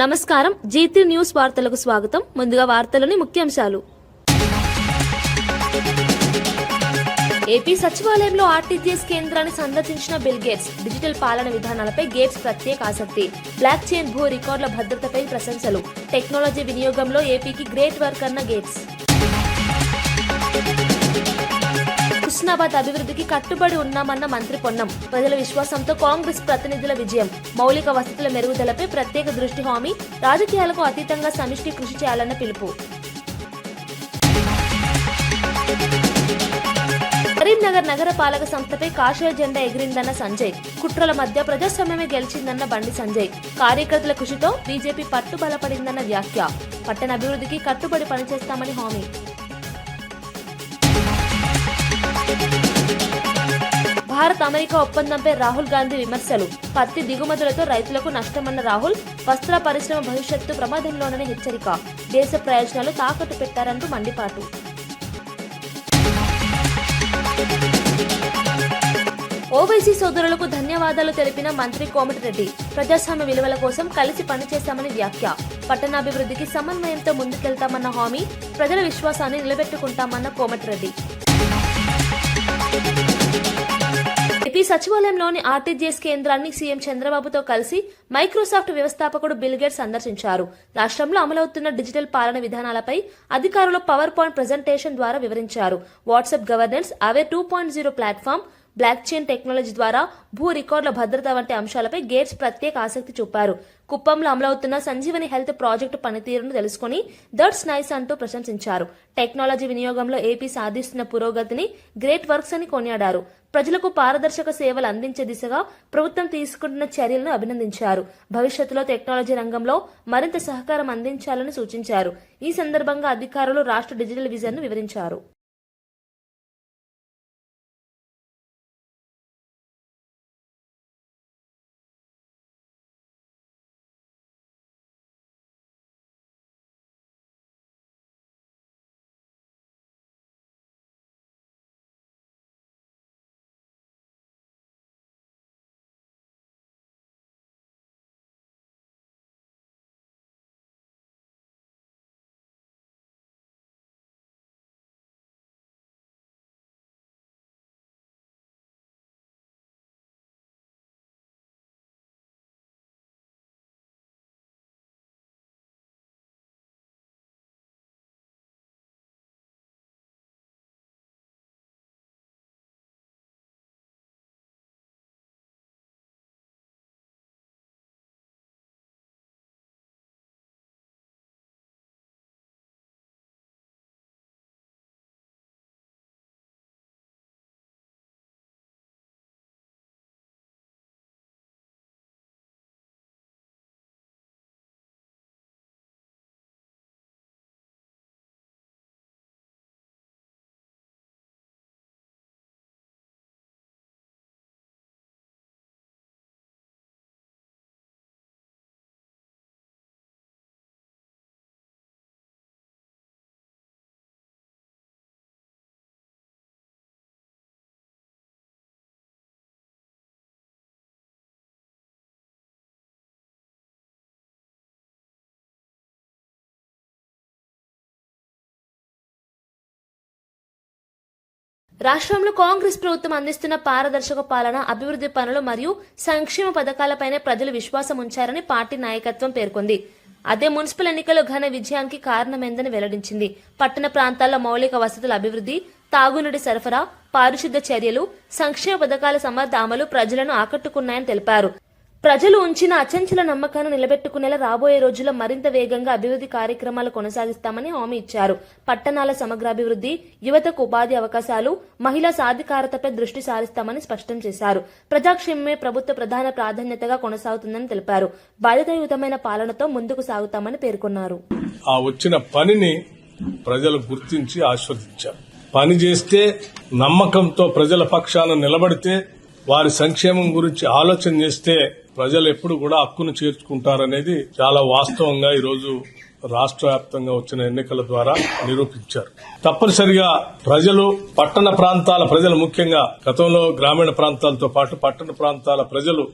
నమస్కారం G3 news వార్తలకు స్వాగతం. ముందుగా వార్తలోని ముఖ్యాంశాలు. ఏపీ సచివాలయంలో ఆర్టీజీఎస్ కేంద్రాన్ని సందర్శించిన బిల్ గేట్స్. డిజిటల్ పాలన విధానాలపై గేట్స్ ప్రత్యేక ఆసక్తి. బ్లాక్ చైన్ భూ రికార్డుల భద్రతపై ప్రశంసలు. టెక్నాలజీ వినియోగంలో ఏపీకి గ్రేట్ వర్క్ అన్న గేట్స్. హుస్నాబాద్ అభివృద్ధికి కట్టుబడి ఉన్నామన్న మంత్రి పొన్నం. ప్రజల విశ్వాసంతో కాంగ్రెస్ ప్రతినిధుల విజయం. మౌలిక వసతుల మెరుగుదలపై ప్రత్యేక దృష్టి హామీ. రాజకీయాలకు అతీతంగా సమిష్టి కృషి చేయాలన్న పిలుపు. కరీంనగర్ నగర పాలక సంస్థపై కాషాయ జెండా ఎగిరిందన్న సంజయ్. కుట్రల మధ్య ప్రజాస్వామ్యమే గెలిచిందన్న బండి సంజయ్. కార్యకర్తల కృషితో బీజేపీ పట్టు బలపడిందన్న వ్యాఖ్య. పట్టణ అభివృద్ధికి కట్టుబడి పనిచేస్తామని హామీ. భారత్ అమెరికా ఒప్పందంపై రాహుల్ గాంధీ విమర్శలు. పత్తి దిగుమతులతో రైతులకు నష్టమన్న రాహుల్. వస్త్ర పరిశ్రమ భవిష్యత్తు ప్రమాదంలోనని హెచ్చరిక. దేశ ప్రయోజనాలు తాకట్టు పెట్టారంటూ మండిపాటు. ఓవైసీ సోదరులకు ధన్యవాదాలు తెలిపిన మంత్రి కోమటిరెడ్డి. ప్రజాస్వామ్య విలువల కోసం కలిసి పనిచేస్తామని వ్యాఖ్య. పట్టణాభివృద్ధికి సమన్వయంతో ముందుకెళ్తామన్న హామీ. ప్రజల విశ్వాసాన్ని నిలబెట్టుకుంటామన్న కోమటిరెడ్డి. ఏపీ సచివాలయంలోని ఆర్టీజీఎస్ కేంద్రాన్ని సీఎం చంద్రబాబుతో కలిసి మైక్రోసాఫ్ట్ వ్యవస్థాపకుడు బిల్ గేట్స్ సందర్శించారు. రాష్ట్రంలో అమలవుతున్న డిజిటల్ పాలన విధానాలపై అధికారులు పవర్ పాయింట్ ప్రెజెంటేషన్ ద్వారా వివరించారు. WhatsApp governance, aware 2.0 platform, block chain technology ద్వారా భూ రికార్డుల భద్రత వంటి అంశాలపై గేట్స్ ప్రత్యేక ఆసక్తి చూపారు. కుప్పంలో అమలవుతున్న సంజీవని హెల్త్ ప్రాజెక్టు పనితీరును తెలుసుకుని దట్స్ నైస్ అంటూ ప్రశంసించారు. టెక్నాలజీ వినియోగంలో ఏపీ సాధిస్తున్న పురోగతిని గ్రేట్ వర్క్స్ అని కొనియాడారు. ప్రజలకు పారదర్శక సేవలు అందించే దిశగా ప్రభుత్వం తీసుకుంటున్న చర్యలను అభినందించారు. భవిష్యత్తులో టెక్నాలజీ రంగంలో మరింత సహకారం అందించాలని సూచించారు. ఈ సందర్భంగా అధికారులు రాష్ట్ర డిజిటల్ విజన్ ను వివరించారు. రాష్ట్రంలో కాంగ్రెస్ ప్రభుత్వం అందిస్తున్న పారదర్శక పాలన, అభివృద్ధి పనులు మరియు సంక్షేమ పథకాలపైనే ప్రజలు విశ్వాసం ఉంచారని పార్టీ నాయకత్వం పేర్కొంది. అదే మున్సిపల్ ఎన్నికల్లో ఘన విజయానికి కారణమైందని వెల్లడించింది. పట్టణ ప్రాంతాల్లో మౌలిక వసతుల అభివృద్ధి, తాగునీటి సరఫరా, పారిశుద్ధ్య చర్యలు, సంక్షేమ పథకాల సమర్థ అమలు ప్రజలను ఆకట్టుకున్నాయని తెలిపారు. ప్రజలు ఉంచిన అచంచల నమ్మకాన్ని నిలబెట్టుకునేలా రాబోయే రోజుల్లో మరింత వేగంగా అభివృద్ధి కార్యక్రమాలు కొనసాగిస్తామని హామీ ఇచ్చారు. పట్టణాల సమగ్రాభివృద్ధి, యువతకు ఉపాధి అవకాశాలు, మహిళా సాధికారతపై దృష్టి సారిస్తామని స్పష్టం చేశారు. ప్రజాక్షేమమే ప్రభుత్వ ప్రధాన ప్రాధాన్యతగా కొనసాగుతుందని తెలిపారు. బాధ్యతాయుతమైన పాలనతో ముందుకు సాగుతామని పేర్కొన్నారు. ఆ వచ్చిన పనిని ప్రజలు గుర్తించి ఆస్వాదించారు. పని చేస్తే, నమ్మకంతో ప్రజల పక్షాన నిలబడితే, వారి సంక్షేమం గురించి ఆలోచన చేస్తే ప్రజలు ఎప్పుడు కూడా హక్కును చేర్చుకుంటారనేది చాలా వాస్తవంగా ఈరోజు రాష్ట్ర వ్యాప్తంగా వచ్చిన ఎన్నికల ద్వారా నిరూపించారు. తప్పనిసరిగా ప్రజలు, పట్టణ ప్రాంతాల ప్రజలు, ముఖ్యంగా గతంలో గ్రామీణ ప్రాంతాలతో పాటు పట్టణ ప్రాంతాల ప్రజలు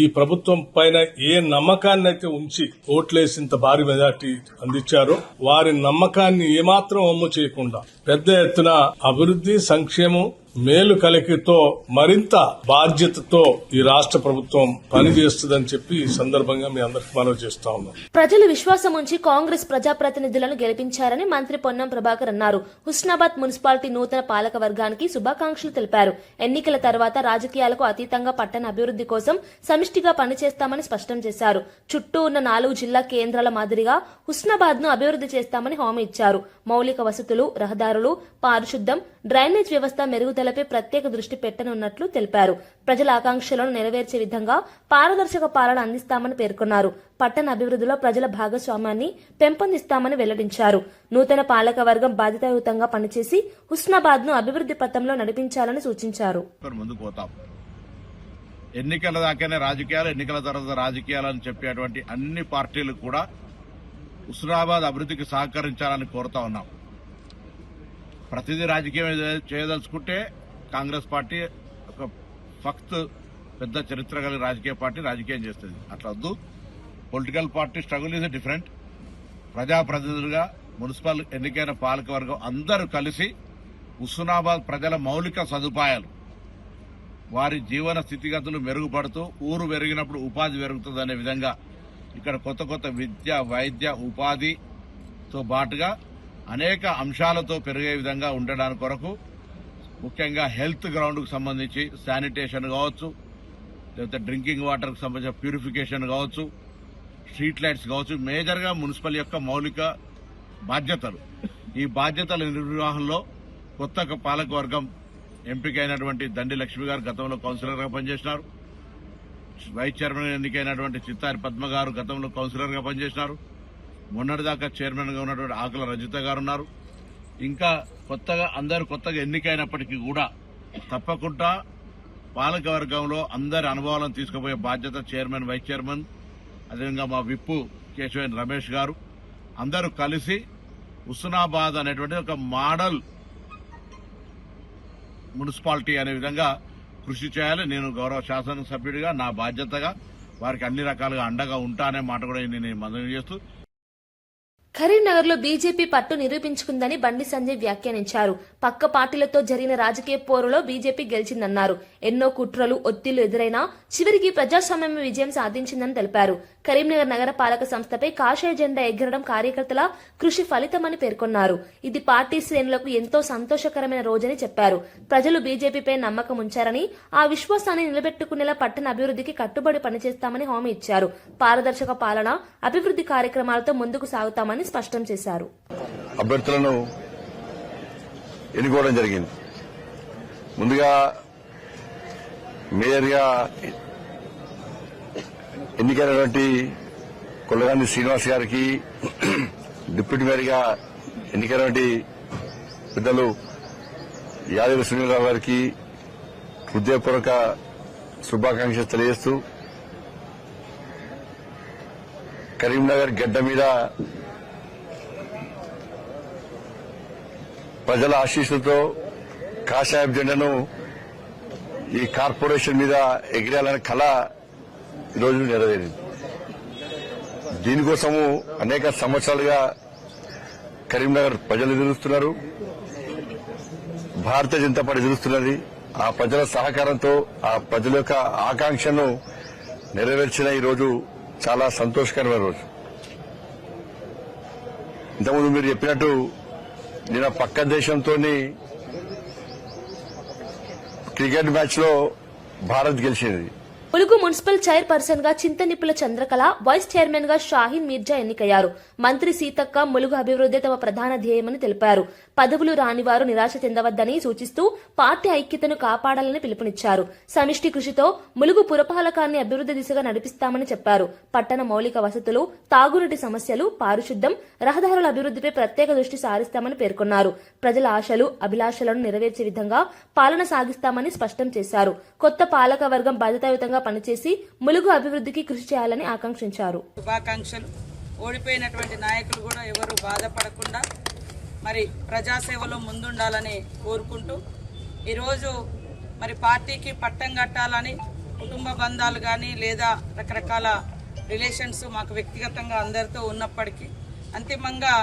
ఈ ప్రభుత్వం పైన ఏ నమ్మకాన్ని అయితే ఉంచి ఓట్లేసింత భారీ మెజార్టీ అందించారో వారి నమ్మకాన్ని ఏమాత్రం అమ్ము చేయకుండా పెద్ద ఎత్తున అభివృద్ధి, సంక్షేమం, మేలు కలిగితో మరింత బాధ్యతతో ఈ రాష్ట్ర ప్రభుత్వం పనిచేస్తుందని చెప్పి ఈ సందర్భంగా మీ అందరికీ మనవి చేస్తా ఉన్నాం. ప్రజలు విశ్వాసం ఉంచి కాంగ్రెస్ ప్రజాప్రతినిధులను గెలిపించారని మంత్రి పొన్నం ప్రభాకర్ అన్నారు. హుస్నాబాద్ మున్సిపాలిటీ నూతన పాలక వర్గానికి శుభాకాంక్షలు తెలిపారు. ఎన్నికల తర్వాత రాజకీయాలకు అతీతంగా పట్టణ అభివృద్ధి కోసం సమిష్టిగా పనిచేస్తామని స్పష్టం చేశారు. చుట్టూ ఉన్న 4 జిల్లా కేంద్రాల మాదిరిగా హుస్నాబాద్ ను అభివృద్ధి చేస్తామని హామీ ఇచ్చారు. మౌలిక వసతులు, రహదారులు, పారిశుద్ధ్యం, డ్రైనేజ్ వ్యవస్థ మెరుగుదలపై ప్రత్యేక దృష్టి పెట్టనున్నట్లు తెలిపారు. ప్రజల ఆకాంక్షలను నెరవేర్చే విధంగా పారదర్శక పాలన అందిస్తామని పేర్కొన్నారు. పట్టణ అభివృద్ధిలో ప్రజల భాగస్వామ్యాన్ని పెంపొందిస్తామని వెల్లడించారు. నూతన పాలక వర్గం బాధ్యతాయుతంగా పనిచేసి హుస్నాబాద్ ను అభివృద్ధి పథంలో నడిపించాలని సూచించారు. ఎన్నికల దాకానే రాజకీయాలు, ఎన్నికల తర్వాత రాజకీయాలు అని చెప్పేటువంటి అన్ని పార్టీలు కూడా హుస్నాబాద్ అభివృద్ధికి సహకరించాలని కోరుతా ఉన్నాం. ప్రతిదీ రాజకీయం చేయదలుచుకుంటే కాంగ్రెస్ పార్టీ ఒక పెద్ద చరిత్ర కలిగిన రాజకీయ పార్టీ రాజకీయం చేస్తుంది. అట్లా వద్దు. Political party struggle is different. ప్రజాప్రతినిధులుగా మున్సిపల్ ఎన్నికైన పాలకవర్గం అందరూ కలిసి హుస్నాబాద్ ప్రజల మౌలిక సదుపాయాలు, వారి జీవన స్థితిగతులు మెరుగుపడుతూ ఊరు పెరిగినప్పుడు ఉపాధి పెరుగుతుందనే విధంగా ఇక్కడ కొత్త కొత్త విద్య, వైద్య, ఉపాధితో పాటుగా అనేక అంశాలతో పెరిగే విధంగా ఉండడానికి కొరకు ముఖ్యంగా హెల్త్ గ్రౌండ్కు సంబంధించి శానిటేషన్ కావచ్చు, లేకపోతే డ్రింకింగ్ వాటర్కు సంబంధించిన ప్యూరిఫికేషన్ కావచ్చు, స్ట్రీట్ లైట్స్ కావచ్చు, మేజర్గా మున్సిపల్ యొక్క మౌలిక బాధ్యతలు. ఈ బాధ్యతల నిర్వహణలో కొత్త పాలకవర్గం ఎంపికైనటువంటి దండి లక్ష్మి గారు గతంలో కౌన్సిలర్గా పనిచేసినారు. వైస్ చైర్మన్ ఎన్నికైనటువంటి చిత్తారి పద్మ గారు గతంలో కౌన్సిలర్గా పనిచేసినారు. మొన్నటిదాకా చైర్మన్ గా ఉన్నటువంటి ఆకుల రజిత గారు ఉన్నారు. ఇంకా అందరూ కొత్తగా ఎన్నికైనప్పటికీ కూడా తప్పకుండా పాలకవర్గంలో అందరి అనుభవాలను తీసుకుపోయే బాధ్యత చైర్మన్, వైస్ చైర్మన్, అదేవిధంగా మా విప్పు కేశవన్ రమేష్ గారు అందరూ కలిసి హుస్నాబాద్ అనేటువంటి ఒక మోడల్ మున్సిపాలిటీ అనే విధంగా కృషి చేయాలి. నేను గౌరవ శాసనసభ్యుడిగా నా బాధ్యతగా వారికి అన్ని రకాలుగా అండగా ఉంటానే మాట కూడా నేను మనవి చేస్తూ, కరీంనగర్ లో బీజేపీ పట్టు నిరూపించుకుందని బండి సంజయ్ వ్యాఖ్యానించారు. పక్క పార్టీలతో జరిగిన రాజకీయ పోరులో బీజేపీ గెలిచిందన్నారు. ఎన్నో కుట్రలు, ఒత్తిళ్లు ఎదురైనా చివరికి ప్రజాస్వామ్యం విజయం సాధించిందని తెలిపారు. కరీంనగర్ నగర పాలక సంస్థపై కాషాయ జెండా ఎగరడం కార్యకర్తల కృషి ఫలితమని పేర్కొన్నారు. ఇది పార్టీ శ్రేణులకు ఎంతో సంతోషకరమైన రోజని చెప్పారు. ప్రజలు బీజేపీపై నమ్మకం ఉంచారని, ఆ విశ్వాసాన్ని నిలబెట్టుకునేలా పట్టణ అభివృద్ధికి కట్టుబడి పనిచేస్తామని హామీ ఇచ్చారు. పారదర్శక పాలన, అభివృద్ధి కార్యక్రమాలతో ముందుకు సాగుతామని స్పష్టం చేశారు. అభ్యర్థులను ఎన్నుకోవడం జరిగింది. ముందుగా మేయర్గా ఎన్నికైనటువంటి కొల్లగాంధి శ్రీనివాస్ గారికి, డిప్యూటీ మేయర్గా ఎన్నికైనటువంటి పెద్దలు యాదవ సునీలరావు గారికి హృదయపూర్వక శుభాకాంక్షలు తెలియజేస్తూ, కరీంనగర్ గడ్డ మీద ప్రజల ఆశీస్సులతో కాషాయ జెండాను ఈ కార్పొరేషన్ మీద ఎగిరేయాలనే కళ ఈరోజు నెరవేరింది. దీనికోసము అనేక సంవత్సరాలుగా కరీంనగర్ ప్రజలు ఎదురుస్తున్నారు, భారతీయ జనతా పార్టీ ఎదురుస్తున్నది. ఆ ప్రజల సహకారంతో ఆ ప్రజల యొక్క ఆకాంక్షను నెరవేర్చిన ఈ రోజు చాలా సంతోషకరమైన రోజు. ఇంతకుముందు మీరు చెప్పినట్టు నిన్న పక్క దేశంతో క్రికెట్ మ్యాచ్ లో భారత్ గెలిచింది. ములుగు మున్సిపల్ చైర్పర్సన్ గా చింతనిప్పుల చంద్రకళ, వైస్ చైర్మన్ గా షాహీన్ మీర్జా ఎన్నికయ్యారు. మంత్రి సీతక్క ములుగు అభివృద్ధి తమ ప్రధాన ధ్యేయమని తెలిపారు. పదవులు రానివారు నిరాశ చెందవద్దని సూచిస్తూ పార్టీ ఐక్యతను కాపాడాలని పిలుపునిచ్చారు. సమిష్టి కృషితో ములుగు పురపాలకాన్ని అభివృద్ధి దిశగా నడిపిస్తామని చెప్పారు. పట్టణ మౌలిక వసతులు, తాగునీటి సమస్యలు, పారిశుద్ధ్యం, రహదారుల అభివృద్ధిపై ప్రత్యేక దృష్టి సారిస్తామని పేర్కొన్నారు. ప్రజల ఆశలు, అభిలాషలను నెరవేర్చే విధంగా పాలన సాగిస్తామని స్పష్టం చేశారు. కొత్త పాలక వర్గం బాధ్యతాయుతంగా పనిచేసి ములుగు అభివృద్ధికి కృషి చేయాలని ఆకాంక్షించారు. శుభాకాంక్షలు. ఓడిపోయినటువంటి నాయకులు కూడా ఎవరు బాధపడకుండా మరి ప్రజాసేవలో ముందుండాలని కోరుకుంటూ ఈరోజు మరి పార్టీకి పట్టం కట్టాలని కుటుంబ బంధాలు కానీ లేదా రకరకాల రిలేషన్స్ మాకు వ్యక్తిగతంగా అందరితో ఉన్నప్పటికీ అంతిమంగా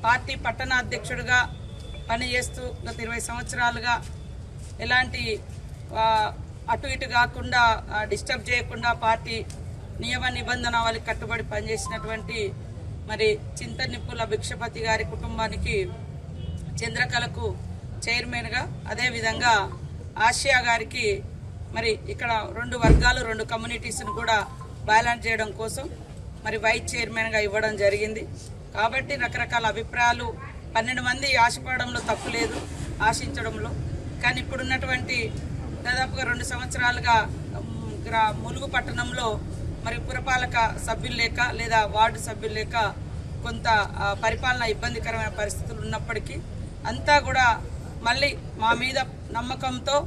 పార్టీ పట్టణ అధ్యక్షుడిగా పనిచేస్తూ గత 20 సంవత్సరాలుగా ఎలాంటి అటు ఇటు కాకుండా డిస్టర్బ్ చేయకుండా పార్టీ నియమ నిబంధనలకు కట్టుబడి పనిచేసినటువంటి మరి చింతనిప్పుల భిక్షపతి గారి కుటుంబానికి చంద్రకళకు చైర్మన్గా, అదేవిధంగా ఆసియా గారికి మరి ఇక్కడ 2 వర్గాలు 2 కమ్యూనిటీస్ను కూడా బ్యాలెన్స్ చేయడం కోసం మరి వైస్ చైర్మన్గా ఇవ్వడం జరిగింది. కాబట్టి రకరకాల అభిప్రాయాలు 12 మంది ఆశపడంలో తప్పు లేదు, ఆశించడంలో. కానీ ఇప్పుడున్నటువంటి దాదాపుగా 2 సంవత్సరాలుగా ములుగు పట్టణంలో మరి పురపాలక సభ్యులు లేక లేదా వార్డు సభ్యులు లేక కొంత పరిపాలన ఇబ్బందికరమైన పరిస్థితులు ఉన్నప్పటికీ అంతా కూడా మళ్ళీ మా మీద నమ్మకంతో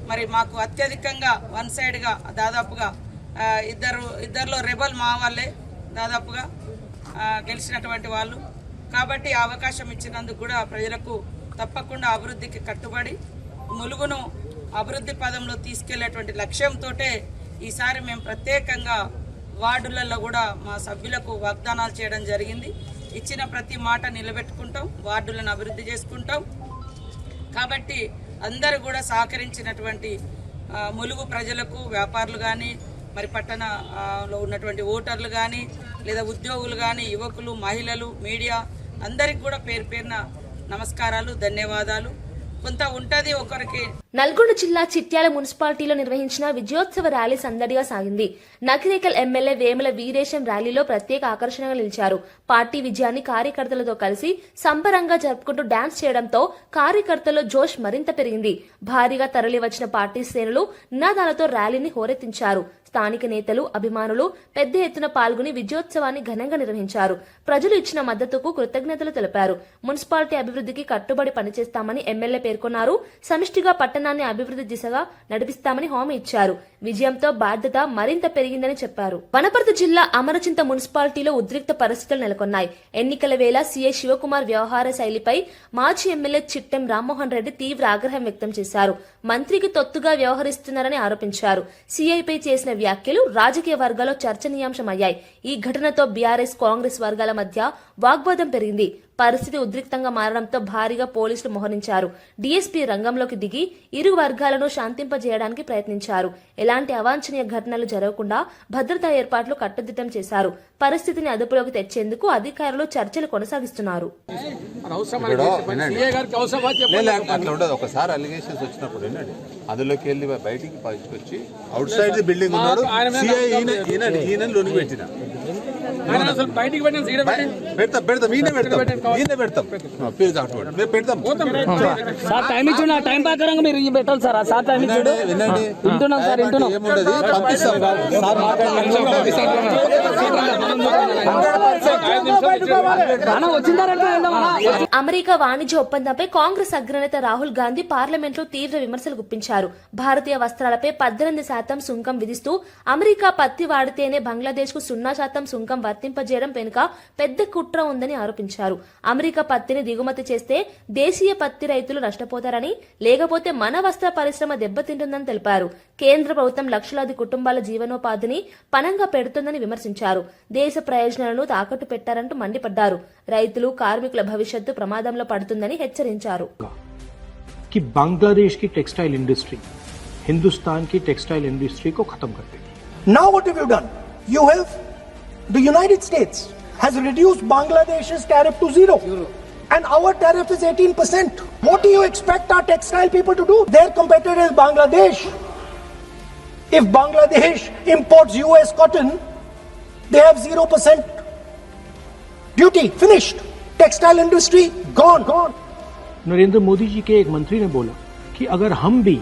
మరి మాకు అత్యధికంగా వన్ సైడ్గా దాదాపుగా ఇద్దరిలో రెబల్ మా వాళ్ళే దాదాపుగా గెలిచినటువంటి వాళ్ళు. కాబట్టి అవకాశం ఇచ్చినందుకు కూడా ప్రజలకు తప్పకుండా అభివృద్ధికి కట్టుబడి ములుగును అభివృద్ధి పదంలో తీసుకెళ్లేటువంటి లక్ష్యంతో ఈసారి మేము ప్రత్యేకంగా వార్డులలో కూడా మా సభ్యులకు వాగ్దానాలు చేయడం జరిగింది. ఇచ్చిన ప్రతి మాట నిలబెట్టుకుంటాం, వార్డులను అభివృద్ధి చేసుకుంటాం. కాబట్టి అందరూ కూడా సహకరించినటువంటి ములుగు ప్రజలకు, వ్యాపారులు కానీ మరి పట్టణంలో ఉన్నటువంటి ఓటర్లు కానీ లేదా ఉద్యోగులు కానీ, యువకులు, మహిళలు, మీడియా అందరికి కూడా పేరు పేరున నమస్కారాలు, ధన్యవాదాలు. కొంత ఉంటది ఒకరికి. నల్గొండ జిల్లా చిట్యాల మున్సిపాలిటీలో నిర్వహించిన విజయోత్సవ ర్యాలీ సందడిగా సాగింది. నకిరేకల్ ఎమ్మెల్యే వేముల వీరేశం ర్యాలీలో ప్రత్యేక ఆకర్షణగా నిలిచారు. పార్టీ విజయాన్ని కార్యకర్తలతో కలిసి సంబరంగా జరుపుకుంటూ డాన్స్ చేయడంతో కార్యకర్తల్లో జోష్ మరింత పెరిగింది. భారీగా తరలివచ్చిన పార్టీ శ్రేణులు నినాదాలతో ర్యాలీని హోరెత్తించారు. స్థానిక నేతలు, అభిమానులు పెద్ద ఎత్తున పాల్గొని విజయోత్సవాన్ని ఘనంగా నిర్వహించారు. ప్రజలు ఇచ్చిన మద్దతుకు కృతజ్ఞతలు తెలిపారు. మున్సిపాలిటీ అభివృద్ధికి కట్టుబడి పనిచేస్తామని ఎమ్మెల్యే పేర్కొన్నారు. సమిష్టిగా పట్టణాన్ని అభివృద్ధి దిశగా నడిపిస్తామని హామీ ఇచ్చారు. విజయంతో బాధ్యత మరింత పెరిగిందని చెప్పారు. వనపర్తి జిల్లా అమరచింత మున్సిపాలిటీలో ఉద్రిక్త పరిస్థితులు నెలకొన్నాయి. ఎన్నికల వేళ సీఐ శివకుమార్ వ్యవహార శైలిపై మాజీ ఎమ్మెల్యే చిట్టెం రామ్మోహన్ రెడ్డి తీవ్ర ఆగ్రహం వ్యక్తం చేశారు. మంత్రికి తొత్తుగా వ్యవహరిస్తున్నారని ఆరోపించారు. సీఐపై చేసిన వ్యాఖ్యలు రాజకీయ వర్గాల్లో చర్చనీయాంశమయ్యాయి. ఈ ఘటనతో బీఆర్ఎస్, కాంగ్రెస్ వర్గాల మధ్య వాగ్వాదం పెరిగింది. పరిస్థితి ఉద్రిక్తంగా మారడంతో భారీగా పోలీసులు మోహరించారు. డీఎస్పీ రంగంలోకి దిగి ఇరు వర్గాలను శాంతింపజేయడానికి ప్రయత్నించారు. ఎలాంటి అవాంఛనీయ ఘటనలు జరగకుండా భద్రతా ఏర్పాట్లు కట్టుదిట్టం చేశారు. పరిస్థితిని అదుపులోకి తెచ్చేందుకు అధికారులు చర్చలు కొనసాగిస్తున్నారు. ఒకసారి అలిగేషన్స్ వచ్చినప్పుడు అందులోకి వెళ్ళి బయటికి వచ్చి అవుట్ సైడ్ బిల్డింగ్ ఉన్నాడు. లోనికి పెట్టిన బయటికి పెడతాం టైం ఇచ్చిన టైం ప్రకారంగా మీరు పెట్టాలి సార్. సార్ టైం ఇచ్చాడు, వింటున్నాం సార్, వింటున్నాం. అమెరికా వాణిజ్య ఒప్పందంపై కాంగ్రెస్ అగ్రనేత రాహుల్ గాంధీ పార్లమెంట్లో తీవ్ర విమర్శలు గుప్పించారు. భారతీయ వస్త్రాలపై 18% సుంకం విధిస్తూ అమెరికా పత్తి వాడితేనే బంగ్లాదేశ్ కు 0% సుంకం వర్తింపజేయడం వెనుక పెద్ద కుట్ర ఉందని ఆరోపించారు. అమెరికా పత్తిని దిగుమతి చేస్తే దేశీయ పత్తి రైతులు నష్టపోతారని, లేకపోతే మన వస్త్ర పరిశ్రమ దెబ్బతింటుందని తెలిపారు. కేంద్ర ప్రభుత్వం లక్షలాది కుటుంబాల జీవనోపాధిని పణంగా పెడుతుందని విమర్శించారు. దేశ ప్రయోజనాలను తాకట్టు పెట్టారంటూ మండిపడ్డారు. రైతులు, కార్మికుల భవిష్యత్తు ప్రమాదంలో పడుతుందని హెచ్చరించారు. कि बांग्लादेश की टेक्सटाइल इंडस्ट्री हिंदुस्तान की टेक्सटाइल इंडस्ट्री को खत्म कर देगी. Now what have you done? You have, the United States has reduced Bangladesh's tariff to 0. And our tariff is 18%. What do you expect our textile people to do? Their competitor is Bangladesh. If Bangladesh imports US cotton, they have 0% duty. Finished. Textile industry gone. Narendra Modi जी के एक मंत्री ने बोला कि अगर हम भी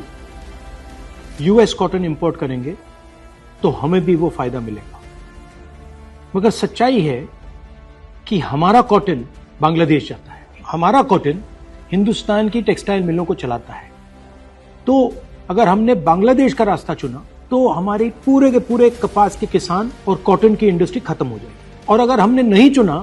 US cotton import करेंगे तो हमें भी वो फायदा मिलेगा. मगर सच्चाई है कि हमारा कॉटन बांग्लादेश जाता है, हमारा कॉटन हिंदुस्तान की टेक्सटाइल मिलों को चलाता है. तो अगर हमने बांग्लादेश का रास्ता चुना तो हमारे पूरे के पूरे कपास के किसान और कॉटन की इंडस्ट्री खत्म हो जाएगी. और अगर हमने नहीं चुना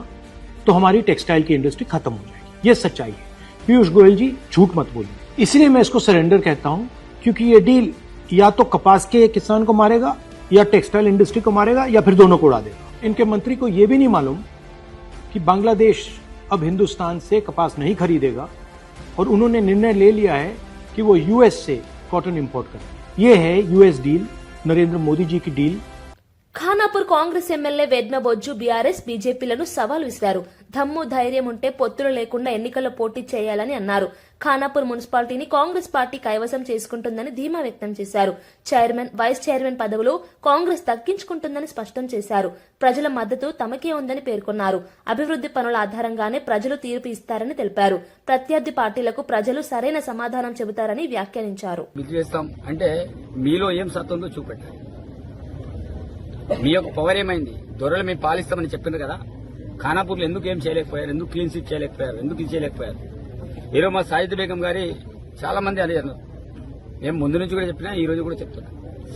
तो हमारी टेक्सटाइल की इंडस्ट्री खत्म हो जाएगी। ये सच्चाई है। पीयूष गोयल जी झूठ मत बोलिए। इसलिए मैं इसको सरेंडर कहता हूं, क्योंकि ये डील या तो कपास के किसान को मारेगा या टेक्सटाइल इंडस्ट्री को मारेगा या फिर दोनों को उड़ा देगा। इनके मंत्री को यह भी नहीं मालूम कि बांग्लादेश अब हिंदुस्तान से कपास नहीं खरीदेगा और उन्होंने निर्णय ले लिया है कि वो यूएस से कॉटन इंपोर्ट करें। ये है यूएस डील, नरेंद्र मोदी जी की deal. Khanapur Congress MLA Vedmabojju BRS బీజేపీలను సవాల్ విసిరారు. దమ్ము ధైర్యం ఉంటే పొత్తులు లేకుండా ఎన్నికల్లో పోటీ చేయాలని అన్నారు. ఖానాపూర్ మున్సిపాలిటీని కాంగ్రెస్ పార్టీ కైవసం చేసుకుంటుందని ధీమా వ్యక్తం చేశారు. చైర్మన్, వైస్ చైర్మన్ పదవులు కాంగ్రెస్ దక్కించుకుంటుందని స్పష్టం చేశారు. ప్రజల మద్దతు తమకే ఉందని పేర్కొన్నారు. అభివృద్ది పనుల ఆధారంగానే ప్రజలు తీర్పు ఇస్తారని తెలిపారు. ప్రత్యర్థి పార్టీలకు ప్రజలు సరైన సమాధానం చెబుతారని వ్యాఖ్యానించారు. అంటే మీలో ఏం సత్తా ఉందో చూపెట్టారు. మీ యొక్క పవర్ ఏమైంది? దొరలు మేము పాలిస్తామని చెప్పింది కదా. ఖానాపూర్లో ఎందుకు ఏం చేయలేకపోయారు? ఎందుకు క్లీన్ స్వీప్ చేయలేకపోయారు? ఎందుకు ఇది చేయలేకపోయారు? ఈరోజు మా సాయిద్ బేగం గారి చాలా మంది అదే అన్నారు. మేము ముందు నుంచి కూడా చెప్పినా, ఈ రోజు కూడా చెప్తున్నా.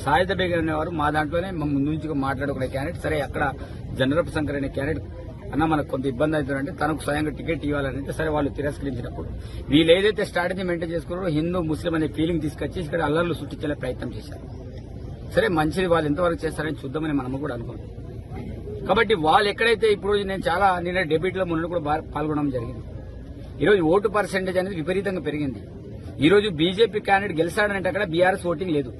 సాయిద్ బేగం అనేవారు మా దాంట్లోనే ముందు నుంచి మాట్లాడుకునే క్యాండిడేట్. సరే, అక్కడ జనరల్ శంకర్ అనే క్యాండిడేట్ అన్న మనకు కొంత ఇబ్బంది అవుతుందంటే తనకు స్వయంగా టికెట్ ఇవ్వాలంటే సరే వాళ్ళు తిరస్కరించినప్పుడు వీళ్ళు ఏదైతే స్ట్రాటజీ మెయింటైన్ చేసుకున్నారో హిందూ ముస్లిం అనే ఫీలింగ్ తీసుకొచ్చి ఇక్కడ అల్లర్లు సృష్టించే ప్రయత్నం చేశారు. సరే, మంచిది, వాళ్ళు ఎంతవరకు చేస్తారని చూద్దామని మనము కూడా అనుకున్నాం. కాబట్టి వాళ్ళు ఎక్కడైతే ఇప్పుడు నేను డెబిట్ లో మొన్న కూడా పాల్గొనడం జరిగింది. ఈరోజు ఓటు పర్సెంటేజ్ అనేది విపరీతంగా పెరిగింది. ఈ రోజు బీజేపీ క్యాండిడేట్ గెలిచాడంటే అక్కడ బీఆర్ఎస్ ఓటింగ్ లేదు.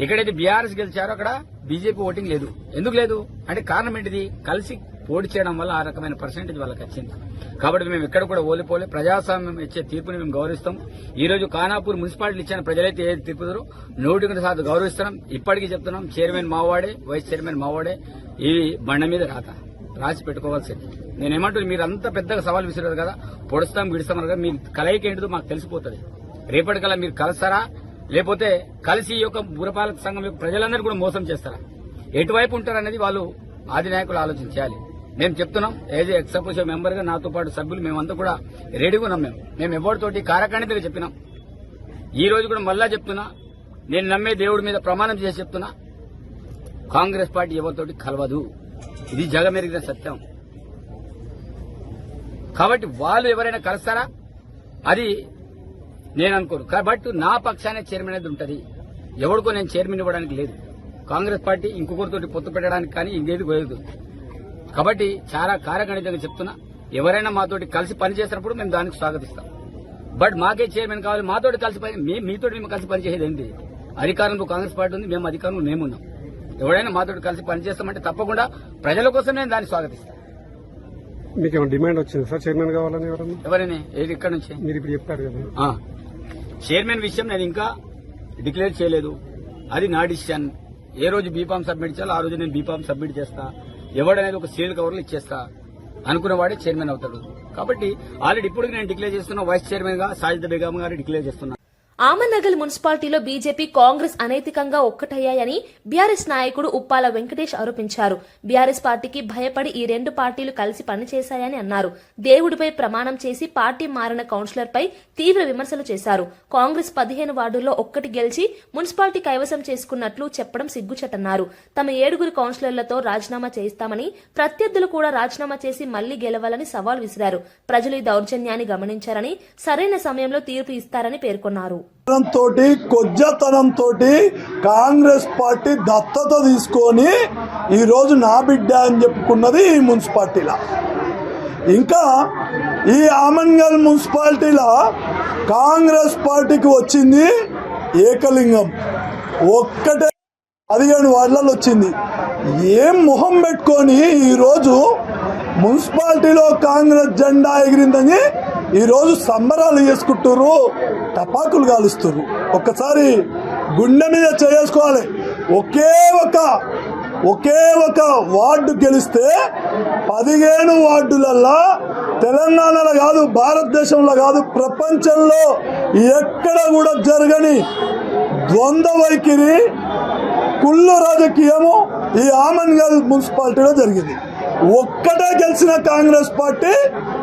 ఎక్కడైతే బీఆర్ఎస్ గెలిచారో అక్కడ బీజేపీ ఓటింగ్ లేదు. ఎందుకు లేదు అంటే కారణం ఏంటిది? కలిసి పోటీ చేయడం వల్ల ఆ రకమైన పర్సెంటేజ్ వాళ్ళకి వచ్చింది. కాబట్టి మేము ఎక్కడ కూడా ఓలిపోలే. ప్రజాస్వామ్యం ఇచ్చే తీర్పుని మేము గౌరవిస్తాం. ఈ రోజు ఖానాపూర్ మున్సిపాలిటీ ఇచ్చిన ప్రజలైతే ఏది తీర్పుతారో 100% గౌరవిస్తున్నాం. ఇప్పటికీ చెప్తున్నాం, చైర్మన్ మావాడే, వైస్ చైర్మన్ మావాడే. ఇది బండ మీద రాసి పెట్టుకోవాల్సింది. నేనేమంటున్నా, మీరు అంత పెద్దగా సవాల్ విసిరారు కదా, పొడుస్తాం విడుస్తామన్నారు కదా, మీ కలయిక ఏంటిదో మాకు తెలిసిపోతుంది. రేపటికల్లా మీరు కలుస్తారా, లేకపోతే కలిసి ఈ యొక్క పురపాలక సంఘం యొక్క ప్రజలందరూ కూడా మోసం చేస్తారా? ఎటువైపు ఉంటారనేది వాళ్ళు ఆది నాయకులు ఆలోచించాలి. మేము చెప్తున్నాం, ఏజ్ ఎక్సపోజిషన్ మెంబర్ గా నాతో పాటు సభ్యులు మేమంతా కూడా రెడీగా ఉన్నాం. మేము ఎవరితోటి కారకాణితగా చెప్పినాం. ఈ రోజు కూడా మళ్ళా చెప్తున్నా, నేను నమ్మే దేవుడి మీద ప్రమాణం చేసి చెప్తున్నా, కాంగ్రెస్ పార్టీ ఎవరితోటి కలవదు. ఇది జగమెరిగిన సత్యం. కాబట్టి వాళ్ళు ఎవరైనా కలుస్తారా అది నేను అనుకోను. కాబట్టి నా పక్షానే చైర్మన్ అనేది ఉంటుంది. ఎవరికో నేను చైర్మన్ ఇవ్వడానికి లేదు. కాంగ్రెస్ పార్టీ ఇంకొకరితోటి పొత్తు పెట్టడానికి కానీ ఇంకేది పోయేది. కాబట్టి చాలా కారగణితంగా చెప్తున్నా, ఎవరైనా మాతోటి కలిసి పనిచేసినప్పుడు మేము దానికి స్వాగతిస్తాం. బట్ మాకే చైర్మన్ కావాలి, మాతోటి కలిసి మీతో మేము కలిసి పనిచేసేది ఏంటి? అధికారంలో కాంగ్రెస్ పార్టీ ఉంది, మేము అధికారంలో మేమున్నాం. ఎవరైనా మాతోటి కలిసి పనిచేస్తామంటే తప్పకుండా ప్రజల కోసం నేను దాన్ని స్వాగతిస్తాను. మీకు ఏమైనా డిమాండ్ వచ్చింది సార్ చైర్మన్ కావాలని? ఎవరైనా ఏది ఇక్కడ నుంచి మీరు ఇప్పుడు చెప్పారు కదా, చైర్మన్ విషయం నేను ఇంకా డిక్లేర్ చేయలేదు. అది నా డిసిషన్. ఏ రోజు బీఫామ్ సబ్మిట్ చేయాలో ఆ రోజు నేను బీఫామ్ సబ్మిట్ చేస్తా. ఎవడనేది ఒక సీల్ కవర్లు ఇచ్చేస్తా. అనుకున్నవాడే చైర్మన్ అవుతాడు. కాబట్టి ఆల్రెడీ ఇప్పుడు నేను డిక్లేర్ చేస్తున్నా, వైస్ చైర్మన్ గా సాజిద్ బేగం గారు డిక్లేర్ చేస్తున్నా. ఆమనగల్ మున్సిపాలిటీలో బీజేపీ, కాంగ్రెస్ అనైతికంగా ఒక్కటయ్యాయని బీఆర్ఎస్ నాయకుడు ఉప్పాల వెంకటేష్ ఆరోపించారు. బీఆర్ఎస్ పార్టీకి భయపడి ఈ రెండు పార్టీలు కలిసి పనిచేశాయని అన్నారు. దేవుడిపై ప్రమాణం చేసి పార్టీ మారిన కౌన్సిలర్పై తీవ్ర విమర్శలు చేశారు. కాంగ్రెస్ 15 వార్డుల్లో ఒక్కటి గెలిచి మున్సిపాలిటీ కైవసం చేసుకున్నట్లు చెప్పడం సిగ్గుచేటన్నారు. తమ 7 కౌన్సిలర్లతో రాజీనామా చేయిస్తామని, ప్రత్యర్థులు కూడా రాజీనామా చేసి మళ్లీ గెలవాలని సవాల్ విసిరారు. ప్రజలు ఈ దౌర్జన్యాన్ని గమనించారని, సరైన సమయంలో తీర్పు ఇస్తారని పేర్కొన్నారు. తోటి కొజ్జతనంతో కాంగ్రెస్ పార్టీ దత్తత తీసుకొని ఈరోజు నా బిడ్డ అని చెప్పుకున్నది ఈ మున్సిపాలిటీలో. ఇంకా ఈ ఆమన్గల్ మున్సిపాలిటీలో కాంగ్రెస్ పార్టీకి వచ్చింది ఏకలింగం ఒక్కటే 15 వార్డులలో వచ్చింది. ఏం మొహం పెట్టుకొని ఈరోజు మున్సిపాలిటీలో కాంగ్రెస్ జెండా ఎగిరిందని ఈరోజు సంబరాలు చేసుకుంటున్నారు, టపాకులు కాలుస్తున్నారు. ఒక్కసారి గుండె మీద చేసుకోవాలి. ఒకే ఒక వార్డు గెలిస్తే 15 వార్డులల్లా తెలంగాణలో కాదు, భారతదేశంలో కాదు, ప్రపంచంలో ఎక్కడ కూడా జరగని ద్వంద్వ వైఖరి, కుళ్ళు రాజకీయము ఈ ఆమన్గల్ మున్సిపాలిటీలో జరిగింది. ఒక్కటే గెలిచిన కాంగ్రెస్ పార్టీ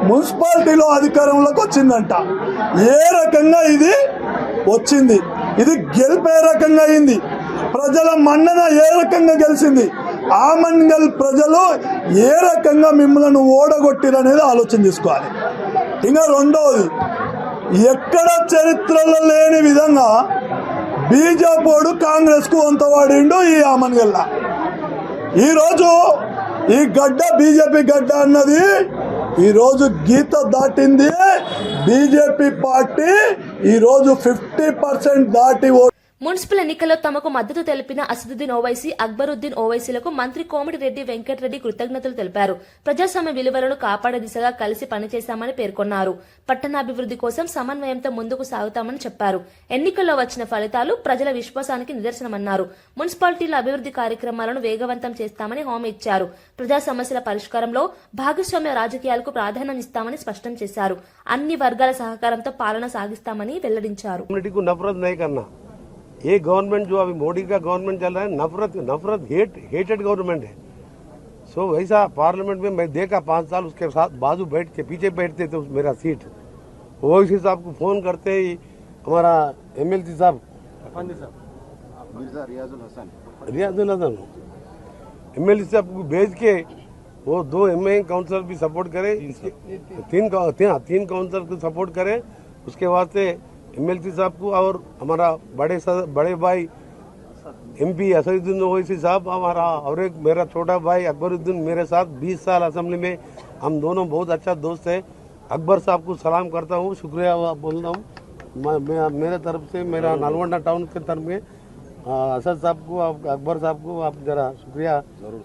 మున్సిపాలిటీలో అధికారంలోకి వచ్చిందంట. ఏ రకంగా ఇది వచ్చింది? ఇది గెలిపే రకంగా అయింది. ప్రజల మన్నన ఏ రకంగా గెలిచింది? ఆమన్గల్ ప్రజలు ఏ రకంగా మిమ్మల్ని ఓడగొట్టిరనేది ఆలోచన చేసుకోవాలి. ఇంకా రెండవది, ఎక్కడ చరిత్రలో లేని విధంగా బీజేపీ కాంగ్రెస్ కు వంతవాడిండు ఈ ఆమన్గల్లా. ఈరోజు ఈ గడ్డ బీజేపీ గడ్డ అన్నది ఈరోజు గీత దాటింది. బీజేపీ పార్టీ ఈరోజు 50% దాటి మున్సిపల్ ఎన్నికల్లో తమకు మద్దతు తెలిపిన అసదుద్దీన్ ఓవైసీ, అక్బరుద్దీన్ ఓవైసీలకు మంత్రి కోమటిరెడ్డి వెంకటరెడ్డి కృతజ్ఞతలు తెలిపారు. ప్రజాస్వామ్య విలువలను కాపాడే దిశగా కలిసి పనిచేశామని పేర్కొన్నారు. పట్టణాభివృద్ధి కోసం సమన్వయంతో ముందుకు సాగుతామని చెప్పారు. ఎన్నికల్లో వచ్చిన ఫలితాలు ప్రజల విశ్వాసానికి నిదర్శనమన్నారు. మున్సిపాలిటీల అభివృద్ధి కార్యక్రమాలను వేగవంతం చేస్తామని హామీ ఇచ్చారు. ప్రజా సమస్యల పరిష్కారంలో భాగస్వామ్య రాజకీయాలకు ప్రాధాన్యం ఇస్తామని స్పష్టం చేశారు. అన్ని వర్గాల సహకారంతో పాలన సాగిస్తామని వెల్లడించారు. ये गवर्नमेंट जो अभी मोदी का गवर्नमेंट चल रहा है, नफरत हेटेड गवर्नमेंट है. सो वैसा पार्लियामेंट में मैं देखा 5 साल उसके साथ बाजू बैठ के पीछे बैठते थे मेरा सीट. ओवैसी साहब को फोन करते ही हमारा MLC साहब रियाजुल हसन MLC साहब को भेज के वो 2 MA काउंसिलर भी सपोर्ट करे, 3 काउंसिलर को सपोर्ट करे. उसके बाद से MLC साहब को और हमारा बड़े भाई MP असदुद्दीन ओवैसी साहब हमारा और एक मेरा छोटा भाई अकबरुद्दीन मेरे साथ 20 साल असेंबली में हम दोनों बहुत अच्छा दोस्त है. अकबर साहब को सलाम करता हूँ, शुक्रिया बोलता हूँ. मेरे तरफ से मेरा नलगोंडा टाउन के तरफ में असद साहब को, अकबर साहब को आप जरा शुक्रिया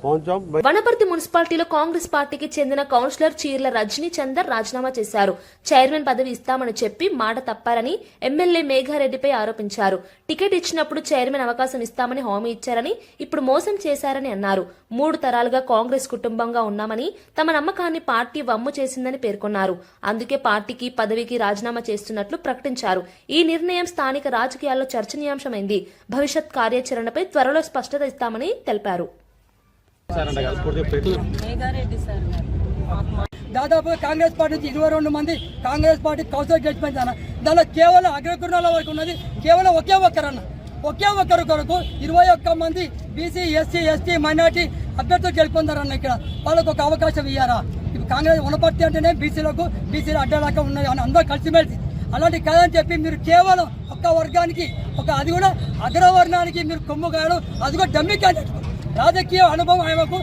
पहुंचाओ. వనపర్తి మున్సిపాలిటీలో కాంగ్రెస్ పార్టీకి చెందిన కౌన్సిలర్ చీర్ల రజనీ చందర్ రాజీనామా చేశారు. చైర్మన్ పదవి ఇస్తామని చెప్పి మాట తప్పారని ఎమ్మెల్యే మేఘారెడ్డిపై ఆరోపించారు. టికెట్ ఇచ్చినప్పుడు చైర్మన్ అవకాశం ఇస్తామని హామీ ఇచ్చారని, ఇప్పుడు మోసం చేశారని అన్నారు. 3 తరాలుగా కాంగ్రెస్ కుటుంబంగా ఉన్నామని, తమ నమ్మకాన్ని పార్టీ వమ్ము చేసిందని పేర్కొన్నారు. అందుకే పార్టీకి పదవికి రాజీనామా చేస్తున్నట్లు ప్రకటించారు. ఈ నిర్ణయం స్థానిక రాజకీయాల్లో చర్చనీయాంశమైంది. భవిష్యత్ కార్యాచరణపై త్వరలో స్పష్టత ఇస్తామని తెలిపారు. దాదాపు కాంగ్రెస్ పార్టీ నుంచి 22 మంది కాంగ్రెస్ పార్టీ కౌన్సిలర్ గెలిచిపోయింది. దానిలో కేవలం అగ్రకుర్ణాల వరకు ఉన్నది కేవలం ఒకే ఒక్కరు కొరకు 21 మంది బీసీ, ఎస్సీ, ఎస్టీ, మైనార్టీ అభ్యర్థులు గెలుపొందారన్న. ఇక్కడ వాళ్ళకు ఒక అవకాశం ఇయ్యారా? ఇప్పుడు కాంగ్రెస్ వనపర్తి అంటేనే బీసీలు అడ్డలాగా ఉన్నాయి అని అందరూ కలిసిమెలిసి, అలాంటి కాదని చెప్పి మీరు కేవలం ఒక్క వర్గానికి, అది కూడా అగ్రవర్ణానికి మీరు కొమ్ము కాయడం, అది కూడా డమ్మి క్యాండిడేట్. రాజకీయ అనుభవం ఆమెకు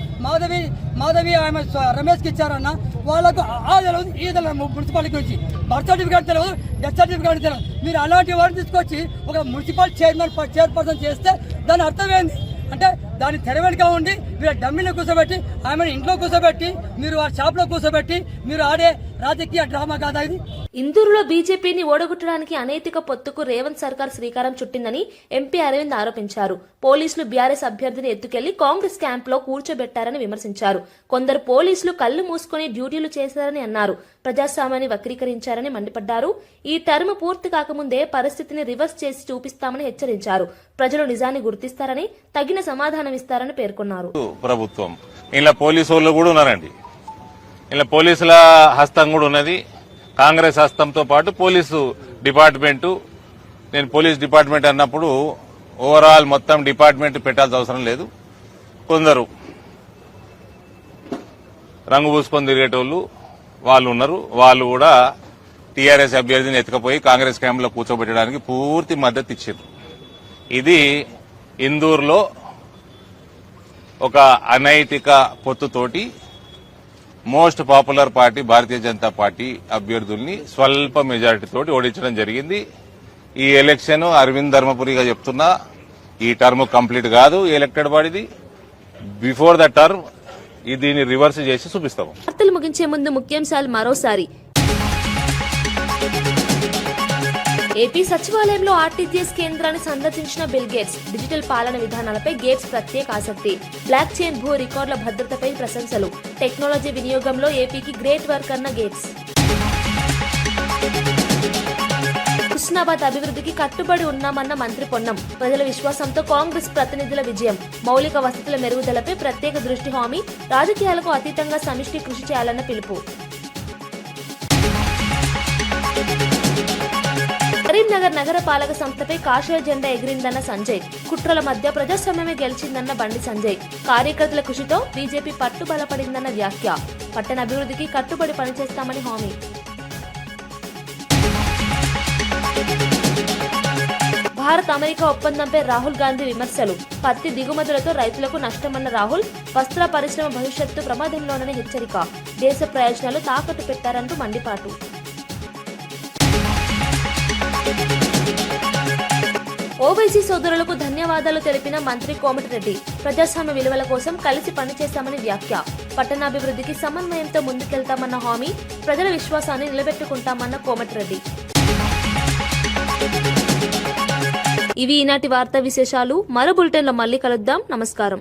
మాధవి ఆమె రమేష్కి ఇచ్చారన్న. వాళ్ళకు తెలియదు, ఈ తెలియదు, మున్సిపాలిటీ గురించి బర్త్ సర్టిఫికేట్ తెలియదు, డెత్ సర్టిఫికేట్ తెలియదు. మీరు అలాంటి వారిని తీసుకొచ్చి ఒక మున్సిపల్ చైర్పర్సన్ చేస్తే దాని అర్థం ఏంది అంటే, దాన్ని తెరవెనుక ఉండి మీరు డమ్మిని కూర్చోబెట్టి, ఆమెను ఇంట్లో కూర్చోబెట్టి, మీరు ఆ షాప్లో కూర్చోబెట్టి మీరు ఆడే రాజకీయ డ్రామా కాదా ఇది? ఇందూరులో బీజేపీని ఓడగొట్టడానికి అనైతిక పొత్తుకు రేవంత్ సర్కార్ శ్రీకారం చుట్టిందని ఎంపీ అరవింద్ ఆరోపించారు. పోలీసులు బీఆర్ఎస్ అభ్యర్థిని ఎత్తుకెళ్లి కాంగ్రెస్ క్యాంపులో కూర్చోబెట్టారని విమర్శించారు. కొందరు పోలీసులు కళ్లు మూసుకుని డ్యూటీలు చేశారని అన్నారు. ప్రజాస్వామ్యాన్ని వక్రీకరించారని మండిపడ్డారు. ఈ టర్మ్ పూర్తి కాకముందే పరిస్థితిని రివర్స్ చేసి చూపిస్తామని హెచ్చరించారు. ప్రజలు నిజాన్ని గుర్తిస్తారని, తగిన సమాధానం ఇస్తారని పేర్కొన్నారు. ప్రభుత్వం ఇలా పోలీసు వాళ్ళు కూడా ఉన్నారండి, ఇలా పోలీసుల హస్తం కూడా ఉన్నది. కాంగ్రెస్ హస్తంతో పాటు పోలీసు డిపార్ట్మెంటు, నేను పోలీస్ డిపార్ట్మెంట్ అన్నప్పుడు ఓవరాల్ మొత్తం డిపార్ట్మెంట్ పెట్టాల్సిన అవసరం లేదు. కొందరు రంగు పూసుకొని తిరిగేటోళ్ళు వాళ్ళు ఉన్నారు. వాళ్ళు కూడా టీఆర్ఎస్ అభ్యర్థిని ఎత్తుకపోయి కాంగ్రెస్ క్యాంపులో కూర్చోబెట్టడానికి పూర్తి మద్దతు ఇచ్చారు. ఇది ఇందూరులో ఒక అనైతిక పొత్తుతోటి most popular party Bharatiya Janata party అభ్యర్థుల్ని స్వల్ప మెజారిటీతోటి ఓడించడం జరిగింది. ఈ ఎలక్షన్ అరవింద్ ధర్మపురిగా చెప్తున్నా, ఈ టర్మ్ కంప్లీట్ కాదు ఎలక్టెడ్ బాడీది. బిఫోర్ ద టర్మ్ దీన్ని రివర్స్ చేసి చూపిస్తాము. వార్తలు ముగించే ముందు ముఖ్యాంశాలు మరోసారి. ఏపీ సచివాలయంలో ఆర్టీజీఎస్ కేంద్రాన్ని సందర్శించిన బిల్ గేట్స్. డిజిటల్ పాలన విధానాలపై గేట్స్ ప్రత్యేక ఆసక్తి. బ్లాక్ చైన్ భూ రికార్డుల భద్రతపై ప్రశంసలు. టెక్నాలజీ వినియోగంలో ఏపీకి గ్రేట్ వర్క్ అన్న గేట్స్. హుస్నాబాద్ అభివృద్ధికి కట్టుబడి ఉన్నామన్న మంత్రి పొన్నం. ప్రజల విశ్వాసంతో కాంగ్రెస్ ప్రతినిధుల విజయం. మౌలిక వసతుల మెరుగుదలపై ప్రత్యేక దృష్టి హామీ. రాజకీయాలకు అతీతంగా సమిష్టి కృషి చేయాలన్న పిలుపు. కరీంనగర్ నగర పాలక సంస్థపై కాషాయ జెండా ఎగిరిందన్న సంజయ్, కుట్రల మధ్య ప్రజాస్వామ్యమే గెలిచిందన్న బండి సంజయ్, కార్యకర్తల కృషితో బీజేపీ పట్టు బలపడిందన్న వ్యాఖ్య, పట్టణ అభివృద్ధికి కట్టుబడి పనిచేస్తామని హామీ. భారత్ అమెరికా ఒప్పందంపై రాహుల్ గాంధీ విమర్శలు, పత్తి దిగుమతులతో రైతులకు నష్టమన్న రాహుల్, వస్త్ర పరిశ్రమ భవిష్యత్తు ప్రమాదంలోనని హెచ్చరిక, దేశ ప్రయోజనాలు తాకట్టు పెట్టారంటూ మండిపాటు. ఓవైసీ సోదరులకు ధన్యవాదాలు తెలిపిన మంత్రి కోమటిరెడ్డి, ప్రజాస్వామ్య విలువల కోసం కలిసి పనిచేస్తామని వ్యాఖ్య, పట్టణాభివృద్ధికి సమన్వయంతో ముందుకెళ్తామన్న హామీ, ప్రజల విశ్వాసాన్ని నిలబెట్టుకుంటామన్న కోమటిరెడ్డి. ఇవి ఈనాటి వార్తా విశేషాలు. మరో బులెటిన్లో మళ్ళీ కలుద్దాం. నమస్కారం.